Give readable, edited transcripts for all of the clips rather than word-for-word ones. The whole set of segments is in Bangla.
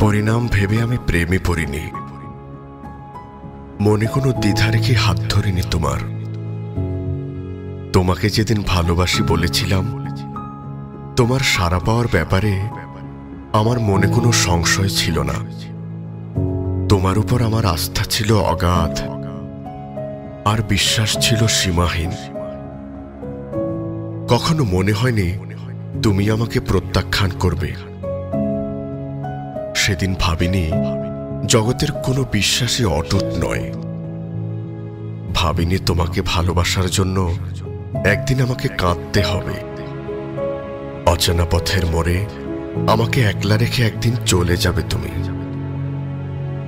পরিণাম ভেবে আমি প্রেমে পড়িনি, মনে কোনো দ্বিধা রেখে হাত ধরিনি তোমার। তোমাকে যেদিন ভালোবাসি বলেছিলাম, তোমার সাড়া পাওয়ার ব্যাপারে আমার মনে কোনো সংশয় ছিল না। তোমার উপর আমার আস্থা ছিল অগাধ, আর বিশ্বাস ছিল সীমাহীন। কখনো মনে হয়নি তুমি আমাকে প্রত্যাখ্যান করবে। সেদিন ভাবিনি জগতের কোনো বিশ্বাসই অটুট নয়। ভাবিনি তোমাকে ভালোবাসার জন্য একদিন আমাকে কাঁদতে হবে। অচেনা পথের মোড়ে আমাকে একলা রেখে একদিন চলে যাবে তুমি।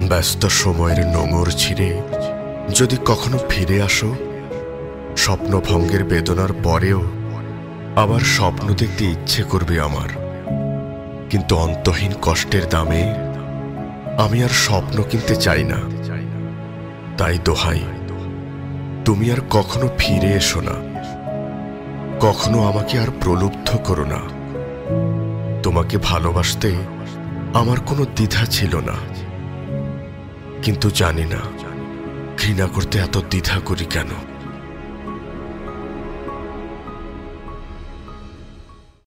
ব্যস্ত সময়ের নোঙর ছিঁড়ে যদি কখনো ফিরে আসো, স্বপ্নভঙ্গের বেদনার পরেও আবার স্বপ্ন দেখতে ইচ্ছে করবে আমার। কিন্তু অন্তহীন কষ্টের দামে আমি আর স্বপ্ন কিনতে চাই না। তাই দোহাই, তুমি আর কখনো ফিরে এসো না, কখনো আমাকে আর প্রলুব্ধ করো না। তোমাকে ভালোবাসতে আমার কোনো দ্বিধা ছিল না, কিন্তু জানি না ঘৃণা করতে এত দ্বিধা করি কেন।